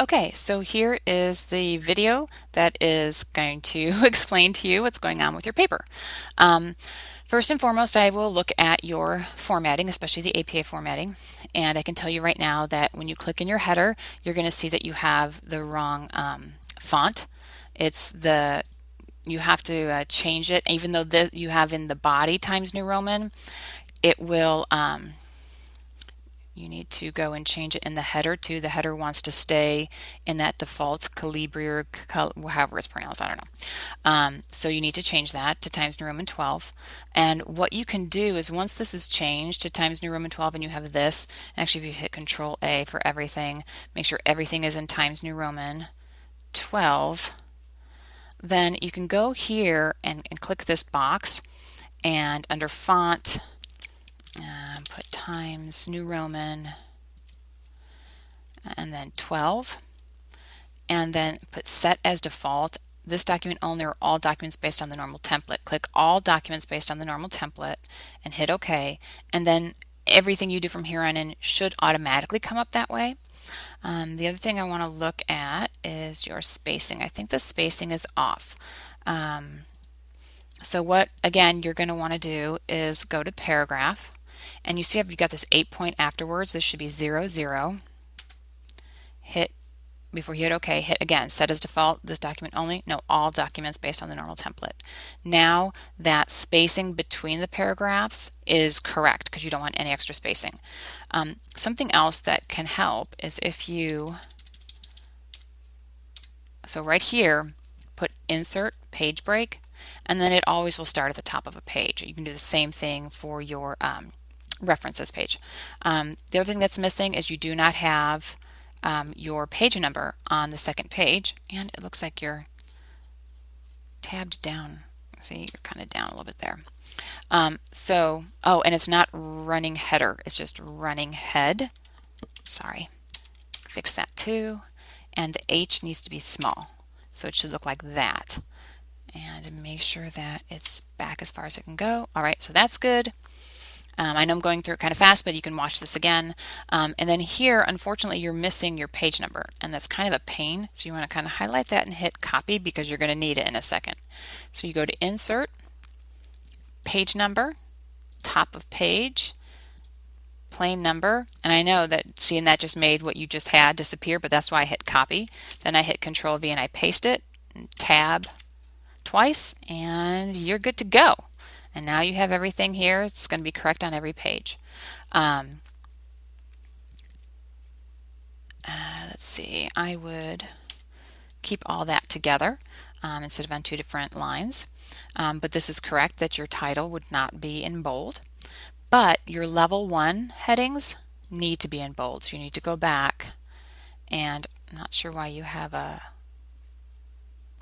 Okay, so here is the video that is going to explain to you what's going on with your paper. Um, First and foremost, I will look at your formatting, especially the APA formatting, and I can tell you right now that when you click in your header, you're going to see that you have the wrong font. It's the You have to change it, even though you have in the body Times New Roman, it will you need to go and change it in the header too. The header wants to stay in that default Calibri or however it's pronounced, I don't know. So you need to change that to Times New Roman 12. And what you can do is once this is changed to Times New Roman 12 and you have this, actually if you hit Control A for everything, make sure everything is in Times New Roman 12, then you can go here and click this box and under font, put Times New Roman and then 12, and then put set as default. This document only or all documents based on the normal template. Click all documents based on the normal template and hit OK, and then everything you do from here on in should automatically come up that way. The other thing I want to look at is your spacing. I think the spacing is off. So what, again, you're going to want to do is go to paragraph, and you see if you've got this 8 point afterwards, this should be 0, 0. Hit, before you hit OK, hit again, set as default, this document only, no, all documents based on the normal template. Now that spacing between the paragraphs is correct because you don't want any extra spacing. Something else that can help is if you, so right here, put insert page break, and then it always will start at the top of a page. You can do the same thing for your references page. The other thing that's missing is you do not have your page number on the second page, and it looks like you're tabbed down. See, you're kind of down a little bit there. And it's not running header, it's just running head. Sorry, fix that too. And the H needs to be small, so it should look like that. And make sure that it's back as far as it can go. All right, so that's good. I know I'm going through it kind of fast, but you can watch this again. And then here, unfortunately, you're missing your page number, and that's kind of a pain. So you want to kind of highlight that and hit copy because you're going to need it in a second. So you go to Insert, Page Number, Top of Page, Plain Number. And I know that seeing that just made what you just had disappear, but that's why I hit copy. Then I hit Control V and I paste it, and tab twice, and you're good to go. And now you have everything here. It's going to be correct on every page. Let's see, I would keep all that together instead of on two different lines. But this is correct that your title would not be in bold. But your level 1 headings need to be in bold. So you need to go back, and I'm not sure why you have a,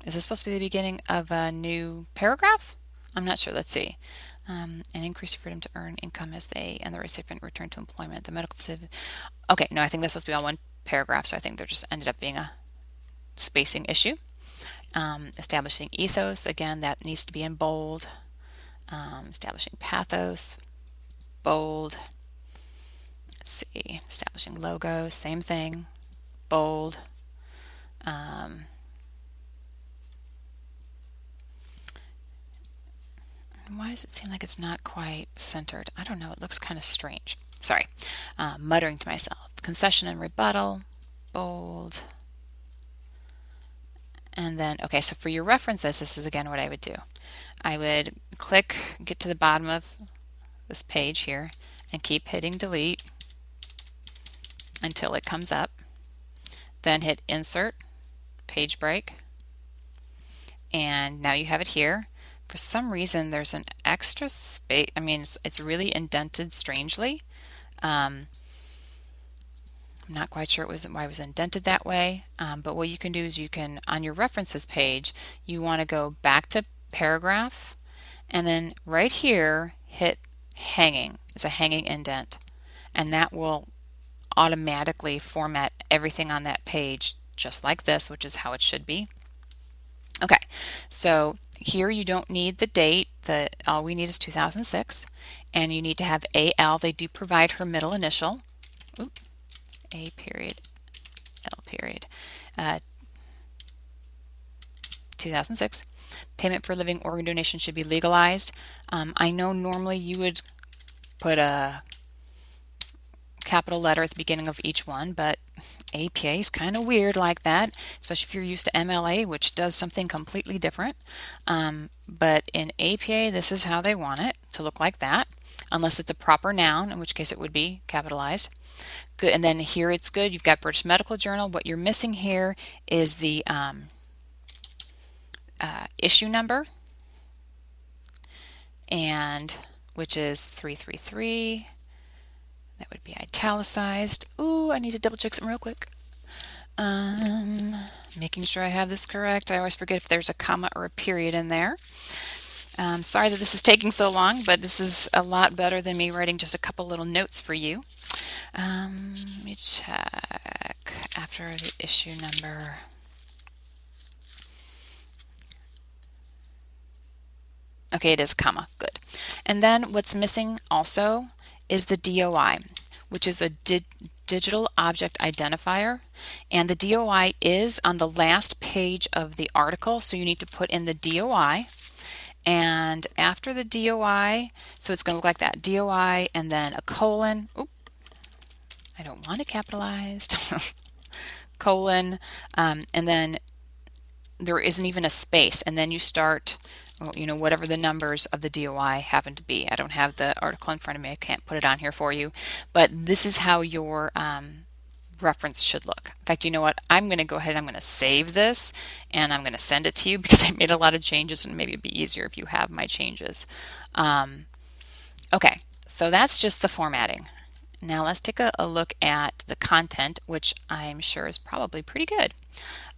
is this supposed to be the beginning of a new paragraph? I'm not sure. Let's see. And increase freedom to earn income as they and the recipient return to employment. The medical facility. Okay, no, I think that's supposed to be all one paragraph, so I think there just ended up being a spacing issue. Establishing ethos, again, that needs to be in bold. Establishing pathos, bold. Let's see. Establishing logo, same thing, bold. Why does it seem like it's not quite centered? I don't know. It looks kind of strange. Sorry. Muttering to myself. Concession and rebuttal. Bold. And then, okay, so for your references, this is again what I would do. I would click, get to the bottom of this page here, and keep hitting delete until it comes up. Then hit insert, page break, and now you have it here. For some reason, there's an extra space. I mean, it's really indented strangely. I'm not quite sure why it was indented that way. But what you can do is you can, on your references page, you want to go back to paragraph, and then right here, hit hanging. It's a hanging indent. And that will automatically format everything on that page just like this, which is how it should be. Okay, so here you don't need the date. All we need is 2006, and you need to have AL. They do provide her middle initial. A period, L period. 2006. Payment for living organ donation should be legalized. I know normally you would put a capital letter at the beginning of each one, but APA is kind of weird like that, especially if you're used to MLA, which does something completely different. But in APA, this is how they want it to look like that, unless it's a proper noun, in which case it would be capitalized. Good, and then here it's good. You've got British Medical Journal. What you're missing here is the issue number, and which is 333. That would be italicized. Ooh, I need to double check something real quick. Making sure I have this correct. I always forget if there's a comma or a period in there. Sorry that this is taking so long, but this is a lot better than me writing just a couple little notes for you. Let me check after the issue number. Okay, it is comma. Good. And then what's missing also is the DOI, which is a digital object identifier, and the DOI is on the last page of the article, so you need to put in the DOI, and after the DOI, so it's going to look like that, DOI and then a colon. Oop, I don't want it capitalized. Colon, and then there isn't even a space, and then you start, well, you know, whatever the numbers of the DOI happen to be. I don't have the article in front of me. I can't put it on here for you. But this is how your reference should look. In fact, you know what? I'm going to go ahead and I'm going to save this and I'm going to send it to you because I made a lot of changes and maybe it'd be easier if you have my changes. Okay, so that's just the formatting. Now let's take a look at the content, which I'm sure is probably pretty good.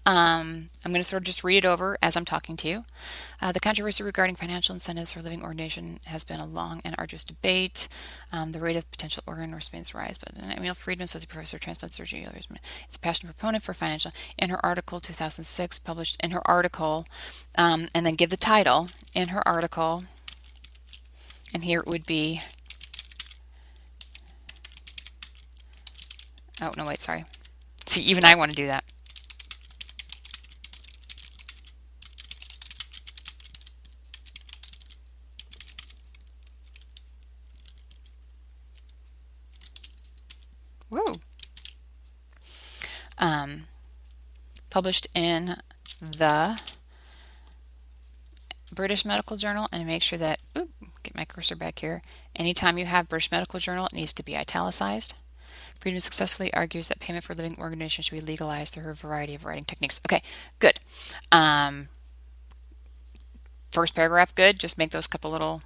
I'm going to sort of just read it over as I'm talking to you. The controversy regarding financial incentives for living ordination has been a long and arduous debate. The rate of potential organ recipients rise, but Emil Friedman, associate professor of transplant surgery, is a passionate proponent for financial. In her article 2006, published in her article, and then give the title in her article, and here it would be. Oh no, wait, sorry. See, even I want to do that. Woo. Published in the British Medical Journal, and make sure that, get my cursor back here, anytime you have British Medical Journal, it needs to be italicized. Friedman successfully argues that payment for living organ donation should be legalized through a variety of writing techniques. Okay, good. First paragraph, good. Just make those couple little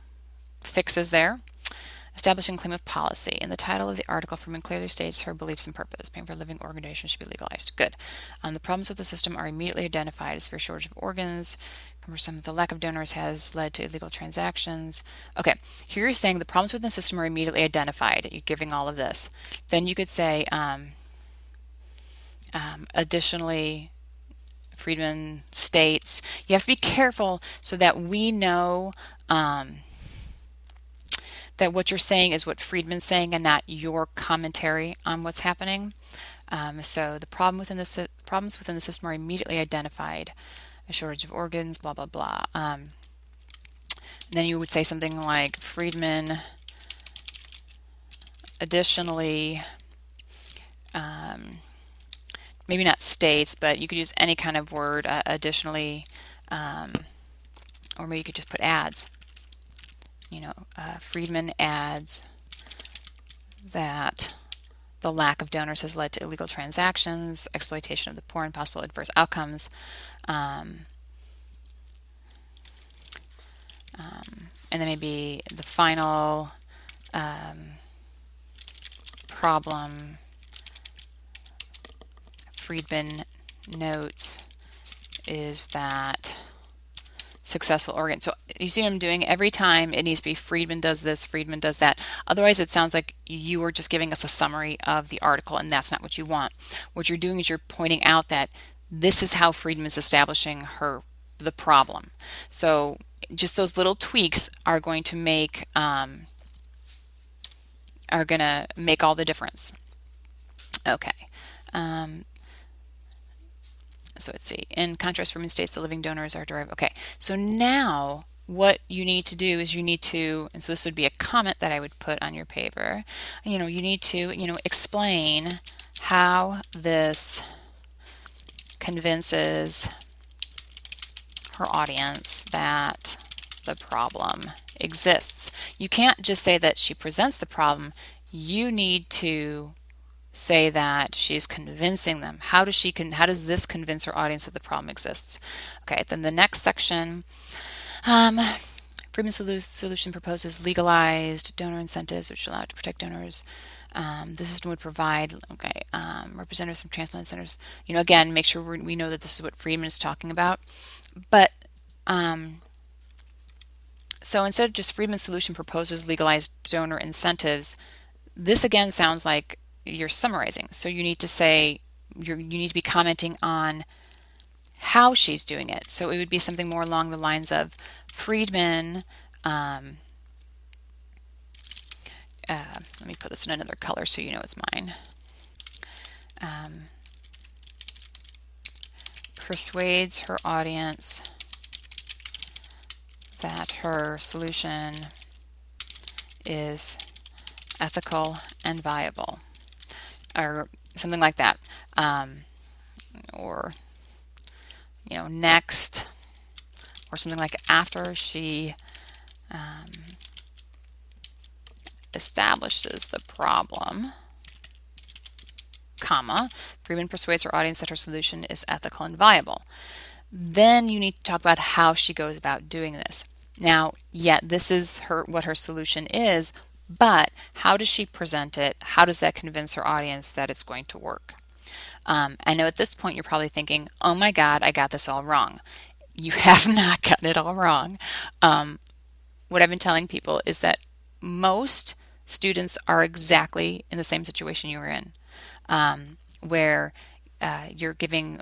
fixes there. Establishing claim of policy. In the title of the article, Friedman clearly states her beliefs and purpose. Payment for living organ donation should be legalized. Good. The problems with the system are immediately identified as severe shortage of organs. The lack of donors has led to illegal transactions. Okay, here you're saying the problems within the system are immediately identified. You're giving all of this. Then you could say, additionally, Friedman states, you have to be careful so that we know that what you're saying is what Friedman's saying and not your commentary on what's happening. So the problems within the system are immediately identified. A shortage of organs, blah, blah, blah. Then you would say something like Friedman additionally, maybe not states, but you could use any kind of word, additionally, or maybe you could just put adds. You know, Friedman adds that the lack of donors has led to illegal transactions, exploitation of the poor, and possible adverse outcomes. And then maybe the final problem Friedman notes is that successful organ. So you see what I'm doing? Every time it needs to be Friedman does this, Friedman does that. Otherwise it sounds like you are just giving us a summary of the article, and that's not what you want. What you're doing is you're pointing out that this is how Friedman is establishing the problem. So just those little tweaks are going to make all the difference. Okay. So let's see. In contrast, Freeman states the living donors are derived. Okay, so now what you need to do is you need to, and so this would be a comment that I would put on your paper. You need to, explain how this convinces her audience that the problem exists. You can't just say that she presents the problem. You need to say that she's convincing them. How does this convince her audience that the problem exists? Okay, then the next section, Freeman's solution proposes legalized donor incentives, which allow it to protect donors. The system would provide, representatives from transplant centers. Again, make sure we know that this is what Freeman is talking about. But so instead of just Freeman's solution proposes legalized donor incentives, this again sounds like you're summarizing. So you need to say, you need to be commenting on how she's doing it. So it would be something more along the lines of Friedman, let me put this in another color so you know it's mine, persuades her audience that her solution is ethical and viable, or something like that. Or next, or something like after she establishes the problem, comma, Freeman persuades her audience that her solution is ethical and viable. Then you need to talk about how she goes about doing this. Now, this is what her solution is, but how does she present it? How does that convince her audience that it's going to work? I know at this point you're probably thinking, oh my God, I got this all wrong. You have not gotten it all wrong. What I've been telling people is that most students are exactly in the same situation you were in, where you're giving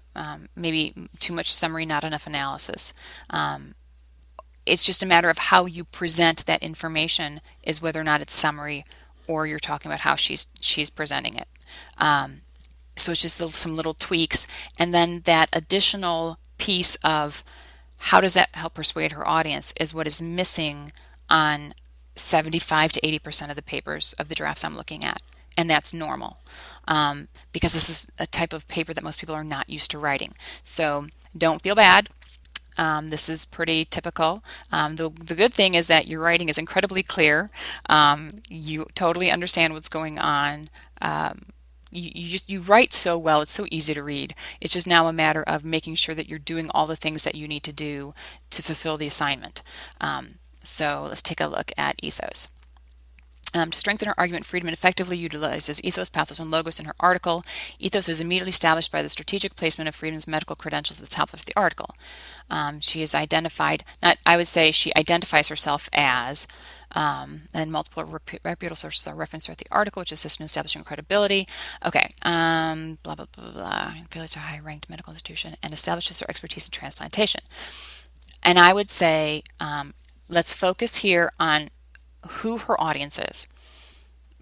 maybe too much summary, not enough analysis. It's just a matter of how you present that information is whether or not it's summary or you're talking about how she's presenting it. So it's just some little tweaks, and then that additional piece of how does that help persuade her audience is what is missing on 75 to 80% of the papers of the drafts I'm looking at. And that's normal, because this is a type of paper that most people are not used to writing. So don't feel bad. This is pretty typical. The good thing is that your writing is incredibly clear. You totally understand what's going on. You write so well, it's so easy to read. It's just now a matter of making sure that you're doing all the things that you need to do to fulfill the assignment. So let's take a look at ethos. To strengthen her argument, Friedman effectively utilizes ethos, pathos, and logos in her article. Ethos is immediately established by the strategic placement of Friedman's medical credentials at the top of the article. She is identified, I would say she identifies herself as, and multiple reputable sources are referenced throughout the article, which assist in establishing credibility. Okay, blah, blah, blah, blah. Affiliates to a high-ranked medical institution and establishes her expertise in transplantation. And I would say, let's focus here on who her audience is.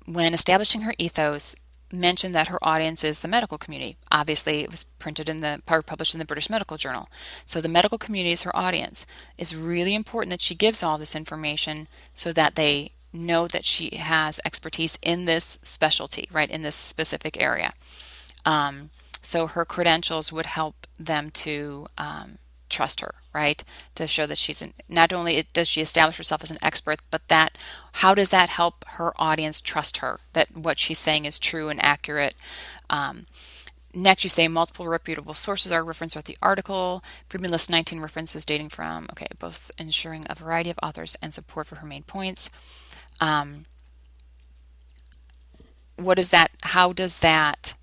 When establishing her ethos, mentioned that her audience is the medical community. Obviously, it was published in the British Medical Journal. So the medical community is her audience. It's really important that she gives all this information so that they know that she has expertise in this specialty, right, in this specific area. So her credentials would help them to trust her, right? To show that not only does she establish herself as an expert, but how does that help her audience trust her, that what she's saying is true and accurate? Next, you say multiple reputable sources are referenced throughout the article. Friedman lists 19 references dating from, both ensuring a variety of authors and support for her main points. What is that? How does that,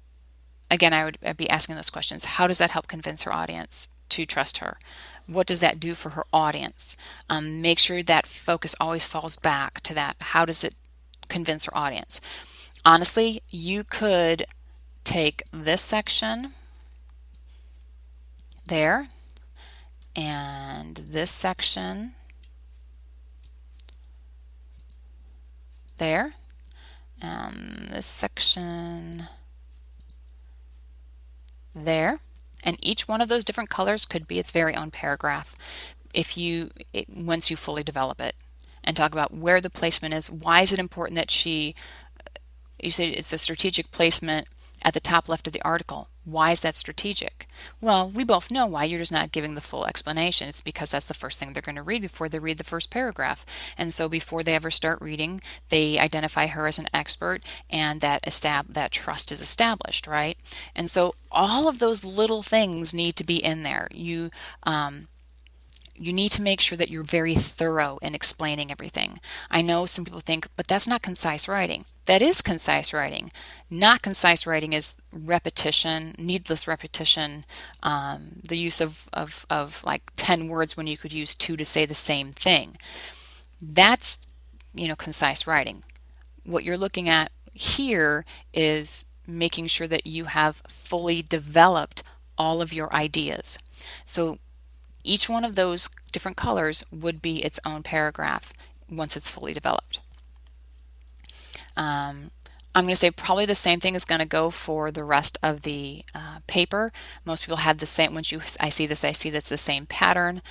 again, I'd be asking those questions. How does that help convince her audience to trust her? What does that do for her audience? Make sure that focus always falls back to that. How does it convince her audience? Honestly, you could take this section there and this section there and this section there, And each one of those different colors could be its very own paragraph once you fully develop it and talk about where the placement is. Why is it important that you say it's the strategic placement at the top left of the article? Why is that strategic? Well, we both know why. You're just not giving the full explanation. It's because that's the first thing they're going to read before they read the first paragraph. And so before they ever start reading, they identify her as an expert, and that trust is established, right? And so all of those little things need to be in there. You need to make sure that you're very thorough in explaining everything. I know some people think, but that's not concise writing. That is concise writing. Not concise writing is repetition, needless repetition, the use of like 10 words when you could use 2 to say the same thing. That's, concise writing. What you're looking at here is making sure that you have fully developed all of your ideas. So each one of those different colors would be its own paragraph once it's fully developed. I'm going to say probably the same thing is going to go for the rest of the paper. Most people have the same. I see that's the same pattern.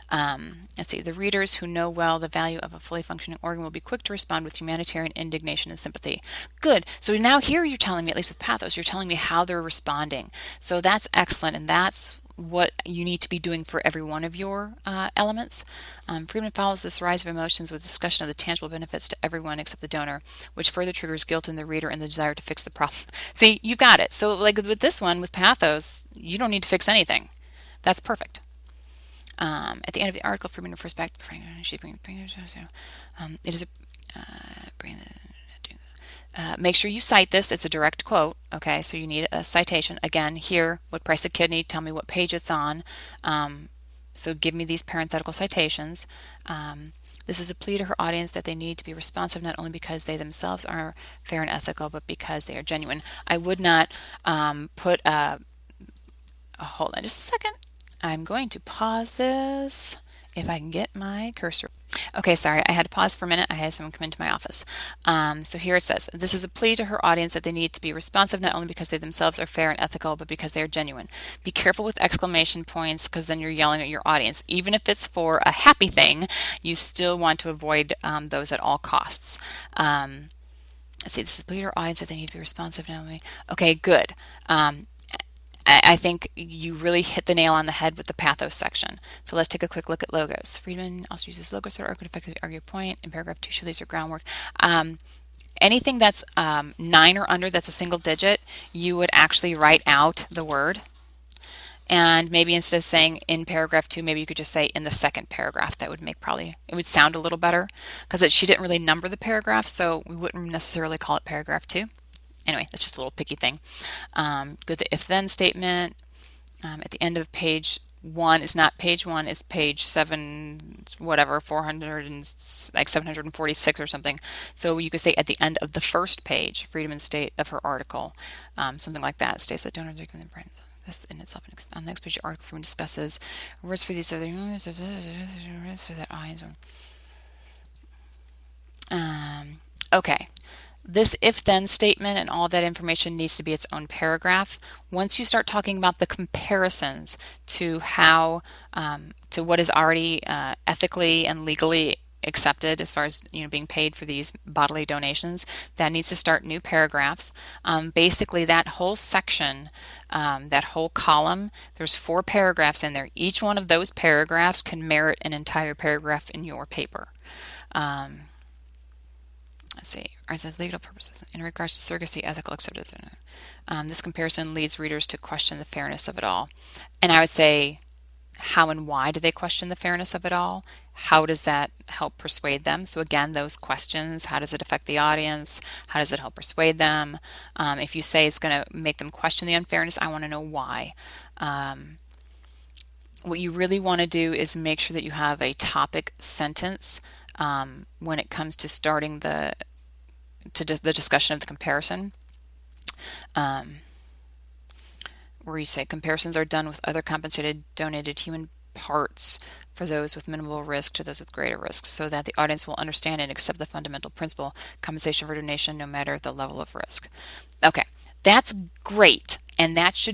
Let's see. The readers who know well the value of a fully functioning organ will be quick to respond with humanitarian indignation and sympathy. Good. So now here you're telling me, at least with pathos, you're telling me how they're responding. So that's excellent, and that's what you need to be doing for every one of your elements. Friedman follows this rise of emotions with discussion of the tangible benefits to everyone except the donor, which further triggers guilt in the reader and the desire to fix the problem. See, you've got it. So like with this one, with pathos, you don't need to fix anything. That's perfect. At the end of the article, Friedman refers back to it is make sure you cite this. It's a direct quote. Okay, so you need a citation. Again, here, what price a kidney, tell me what page it's on. So give me these parenthetical citations. This is a plea to her audience that they need to be responsive not only because they themselves are fair and ethical, but because they are genuine. I would not put hold on just a second. I'm going to pause this if I can get my cursor. Okay, sorry, I had to pause for a minute. I had someone come into my office. So here it says, this is a plea to her audience that they need to be responsive not only because they themselves are fair and ethical, but because they are genuine. Be careful with exclamation points because then you're yelling at your audience. Even if it's for a happy thing, you still want to avoid those at all costs. Let's see, this is a plea to her audience that they need to be responsive not only. Okay, good. I think you really hit the nail on the head with the pathos section. So let's take a quick look at logos. Friedman also uses logos that could effectively argue a point. In paragraph 2, she lays her groundwork. Anything that's 9 or under, that's a single digit, you would actually write out the word. And maybe instead of saying in paragraph 2, maybe you could just say in the second paragraph. That would it would sound a little better because she didn't really number the paragraph, so we wouldn't necessarily call it paragraph 2. Anyway, that's just a little picky thing. Go to the if-then statement. At the end of page 1 is not page 1, it's page 7, whatever, 400 and like 746 or something. So you could say at the end of the first page, Friedman's state of her article, something like that. States that donors are given the brand. This in itself. On the next page, the article Friedman discusses words for these other for that audience. Okay. This if-then statement and all that information needs to be its own paragraph. Once you start talking about the comparisons to how to what is already ethically and legally accepted as far as being paid for these bodily donations, that needs to start new paragraphs. Basically, that whole section, that whole column, there's 4 paragraphs in there. Each one of those paragraphs can merit an entire paragraph in your paper. Let's see, as legal purposes, in regards to surrogacy, ethical acceptance. This comparison leads readers to question the fairness of it all. And I would say, how and why do they question the fairness of it all? How does that help persuade them? So again, those questions, how does it affect the audience? How does it help persuade them? If you say it's going to make them question the unfairness, I want to know why. What you really want to do is make sure that you have a topic sentence when it comes to starting the discussion of the comparison, where you say comparisons are done with other compensated donated human parts for those with minimal risk to those with greater risk, so that the audience will understand and accept the fundamental principle: compensation for donation no matter the level of risk. Okay, that's great, and that should